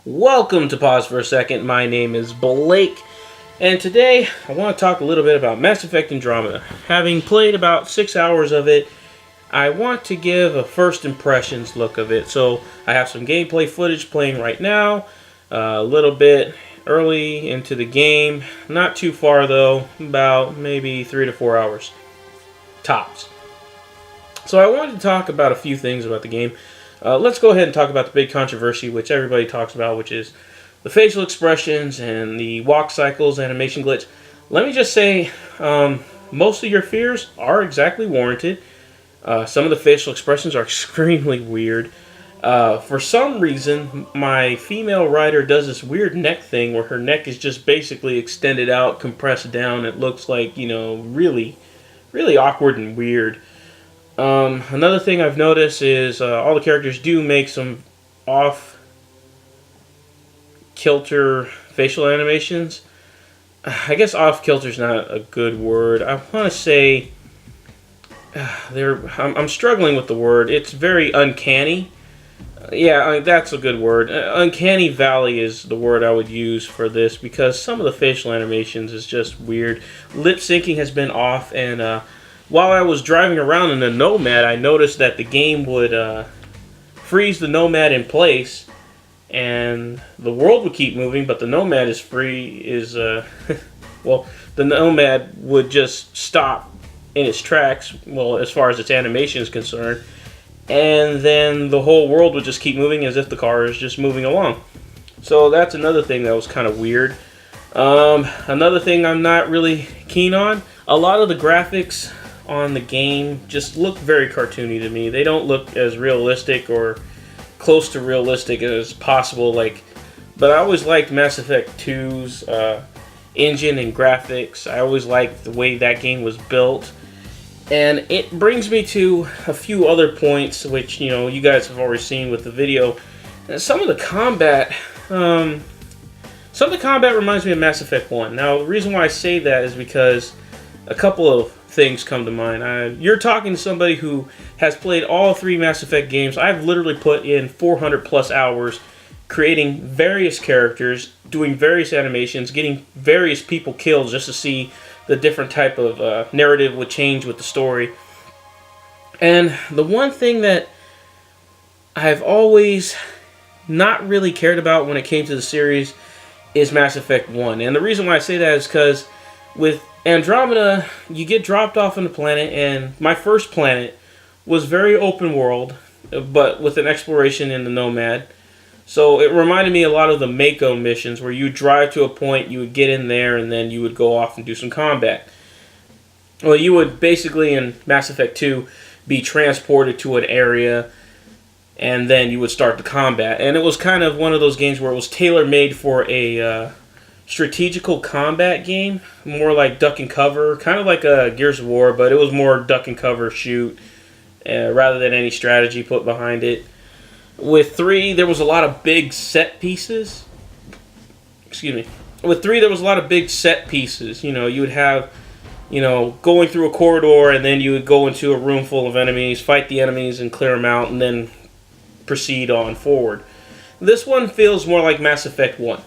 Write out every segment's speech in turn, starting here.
Welcome to Pause for a Second. My name is Blake, and today I want to talk a little bit about Mass Effect Andromeda. Having played about 6 hours of it, I want to give a first impressions look of it. So I have some gameplay footage playing right now, a little bit early into the game, not too far though, about maybe 3 to 4 hours, tops. So I wanted to talk about a few things about the game. Let's go ahead and talk about the big controversy, which everybody talks about, which is the facial expressions and the walk cycles animation glitch. Let me just say, most of your fears are exactly warranted. Some of the facial expressions are extremely weird. For some reason, my female rider does this weird neck thing where her neck is just basically extended out, compressed down. It looks like, really, really awkward and weird. Another thing I've noticed is all the characters do make some off-kilter facial animations. I guess off-kilter is not a good word. I want to say I'm struggling with the word. It's very uncanny. Yeah, that's a good word. Uncanny Valley is the word I would use for this because some of the facial animations is just weird. Lip syncing has been off, and while I was driving around in the Nomad, I noticed that the game would freeze the Nomad in place, and the world would keep moving, but the Nomad well, the Nomad would just stop in its tracks, well, as far as its animation is concerned, and then the whole world would just keep moving as if the car is just moving along. So that's another thing that was kind of weird. Another thing I'm not really keen on, a lot of the graphics on the game just look very cartoony to me. They don't look as realistic or close to realistic as possible. But I always liked Mass Effect 2's engine and graphics. I always liked the way that game was built. And it brings me to a few other points, which you guys have already seen with the video. And some of the combat reminds me of Mass Effect 1. Now, the reason why I say that is because a couple of things come to mind. You're talking to somebody who has played all 3 Mass Effect games. I've literally put in 400 plus hours creating various characters, doing various animations, getting various people killed just to see the different type of narrative would change with the story. And the one thing that I've always not really cared about when it came to the series is Mass Effect 1. And the reason why I say that is because with Andromeda, you get dropped off on the planet, and my first planet was very open world, but with an exploration in the Nomad. So it reminded me a lot of the Mako missions, where you would drive to a point, you would get in there, and then you would go off and do some combat. Well, you would basically, in Mass Effect 2, be transported to an area, and then you would start the combat. And it was kind of one of those games where it was tailor-made for a strategical combat game, more like duck and cover, kind of like a Gears of War, but it was more duck and cover shoot rather than any strategy put behind it. With 3, there was a lot of big set pieces. Excuse me. With 3, there was a lot of big set pieces. You would have, going through a corridor, and then you would go into a room full of enemies, fight the enemies, and clear them out, and then proceed on forward. This one feels more like Mass Effect 1.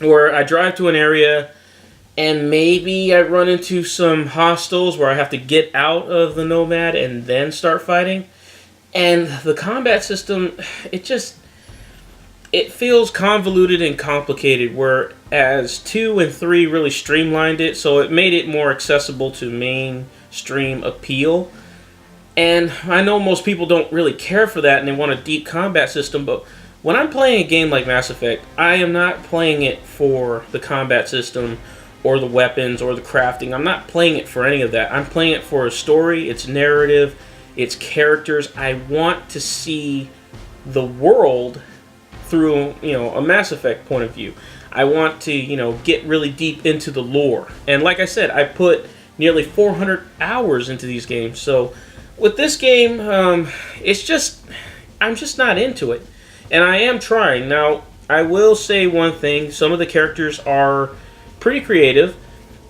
Where I drive to an area and maybe I run into some hostiles where I have to get out of the Nomad and then start fighting. And the combat system, it feels convoluted and complicated, whereas 2 and 3 really streamlined it, so it made it more accessible to mainstream appeal. And I know most people don't really care for that and they want a deep combat system, but when I'm playing a game like Mass Effect, I am not playing it for the combat system or the weapons or the crafting. I'm not playing it for any of that. I'm playing it for a story, its narrative, its characters. I want to see the world through, a Mass Effect point of view. I want to, get really deep into the lore. And like I said, I put nearly 400 hours into these games. So with this game, I'm just not into it. And I am trying. Now, I will say one thing. Some of the characters are pretty creative.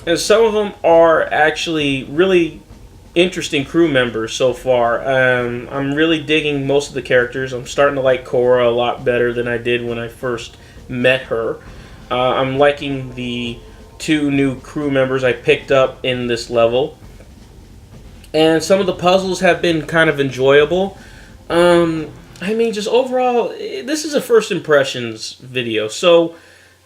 And some of them are actually really interesting crew members so far. I'm really digging most of the characters. I'm starting to like Cora a lot better than I did when I first met her. I'm liking the 2 new crew members I picked up in this level. And some of the puzzles have been kind of enjoyable. I mean, just overall, this is a first impressions video. So,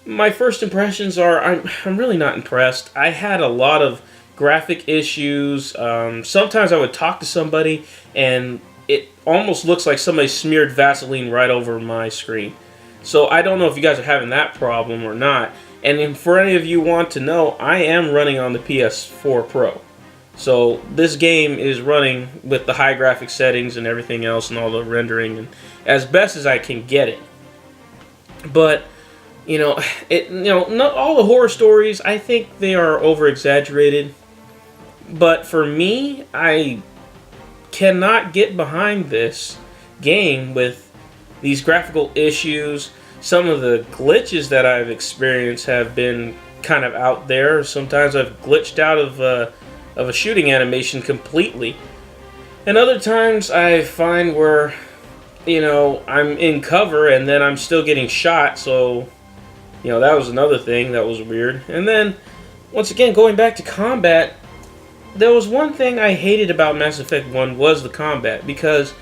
my first impressions are, I'm really not impressed. I had a lot of graphic issues. Sometimes I would talk to somebody, and it almost looks like somebody smeared Vaseline right over my screen. So, I don't know if you guys are having that problem or not. And for any of you who want to know, I am running on the PS4 Pro. So this game is running with the high graphic settings and everything else and all the rendering and as best as I can get it. But not all the horror stories, I think they are over exaggerated. But for me, I cannot get behind this game with these graphical issues. Some of the glitches that I've experienced have been kind of out there. Sometimes I've glitched out of a shooting animation completely. And other times I find where, I'm in cover and then I'm still getting shot, so, that was another thing that was weird. And then, once again, going back to combat, there was one thing I hated about Mass Effect 1 was the combat, because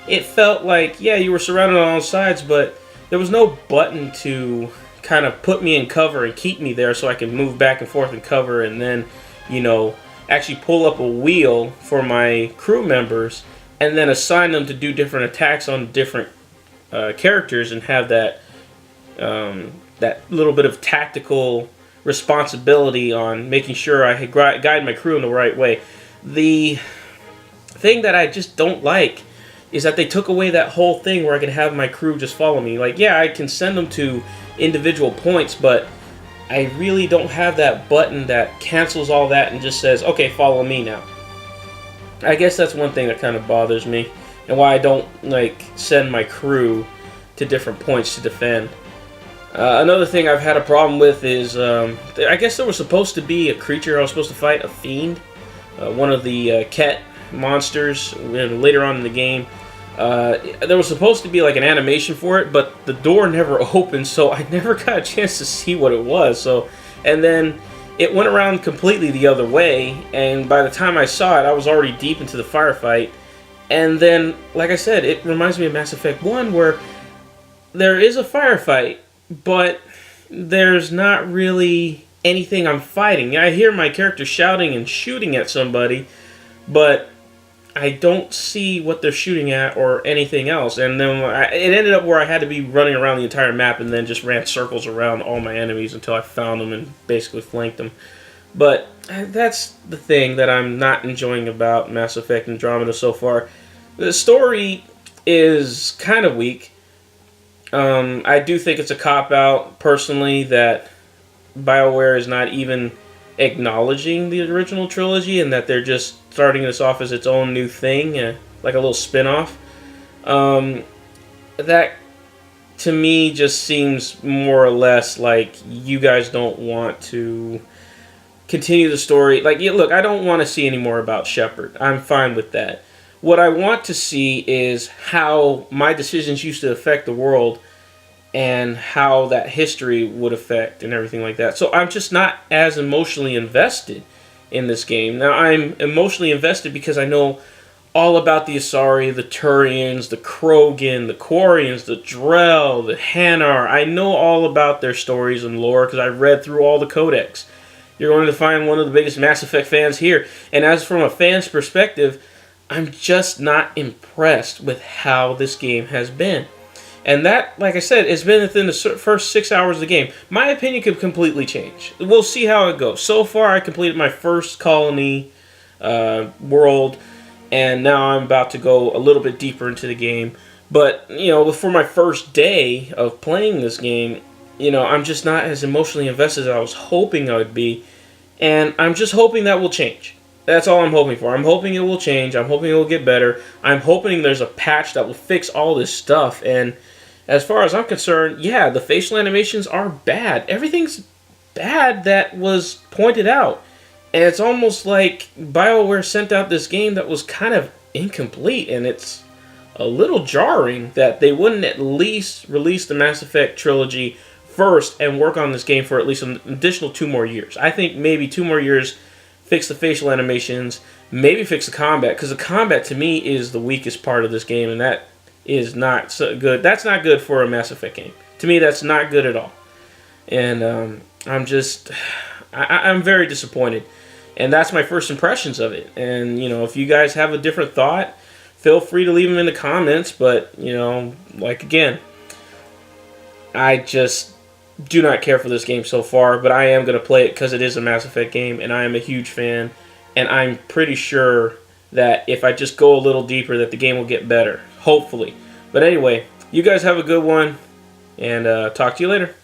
it felt like, yeah, you were surrounded on all sides, but there was no button to kind of put me in cover and keep me there so I can move back and forth in cover and then, actually pull up a wheel for my crew members and then assign them to do different attacks on different characters and have that that little bit of tactical responsibility on making sure I guide my crew in the right way. The thing that I just don't like is that they took away that whole thing where I can have my crew just follow me. Like, yeah, I can send them to individual points, but I really don't have that button that cancels all that and just says, okay, follow me now. I guess that's one thing that kind of bothers me and why I don't send my crew to different points to defend. Another thing I've had a problem with is, I guess there was supposed to be a creature I was supposed to fight, a fiend, one of the Ket monsters later on in the game. There was supposed to be an animation for it, but the door never opened, so I never got a chance to see what it was. And then it went around completely the other way, and by the time I saw it, I was already deep into the firefight. And then, like I said, it reminds me of Mass Effect 1, where there is a firefight, but there's not really anything I'm fighting. I hear my character shouting and shooting at somebody, but I don't see what they're shooting at or anything else. And then it ended up where I had to be running around the entire map and then just ran circles around all my enemies until I found them and basically flanked them. But that's the thing that I'm not enjoying about Mass Effect Andromeda so far. The story is kind of weak. I do think it's a cop-out, personally, that BioWare is not even acknowledging the original trilogy and that they're just starting this off as its own new thing, like a little spin-off. That, to me, just seems more or less like you guys don't want to continue the story. Look, I don't want to see any more about Shepard. I'm fine with that. What I want to see is how my decisions used to affect the world and how that history would affect and everything like that. So I'm just not as emotionally invested in this game. Now, I'm emotionally invested because I know all about the Asari, the Turians, the Krogan, the Quarians, the Drell, the Hanar. I know all about their stories and lore because I've read through all the codex. You're going to find one of the biggest Mass Effect fans here. And as from a fan's perspective, I'm just not impressed with how this game has been. And that, like I said, has been within the first 6 hours of the game. My opinion could completely change. We'll see how it goes. So far, I completed my first colony world, and now I'm about to go a little bit deeper into the game. But, for my first day of playing this game, I'm just not as emotionally invested as I was hoping I would be. And I'm just hoping that will change. That's all I'm hoping for. I'm hoping it will change. I'm hoping it will get better. I'm hoping there's a patch that will fix all this stuff. And as far as I'm concerned, yeah, the facial animations are bad. Everything's bad that was pointed out. And it's almost like BioWare sent out this game that was kind of incomplete, and it's a little jarring that they wouldn't at least release the Mass Effect trilogy first and work on this game for at least an additional 2 more years. I think maybe 2 more years, fix the facial animations, maybe fix the combat, because the combat to me is the weakest part of this game, and that is not so good. That's not good for a Mass Effect game. To me, that's not good at all. And I'm very disappointed. And that's my first impressions of it. And, if you guys have a different thought, feel free to leave them in the comments. But, again, I just do not care for this game so far. But I am going to play it because it is a Mass Effect game, and I am a huge fan. And I'm pretty sure that if I just go a little deeper, that the game will get better. Hopefully. But anyway, you guys have a good one, and talk to you later.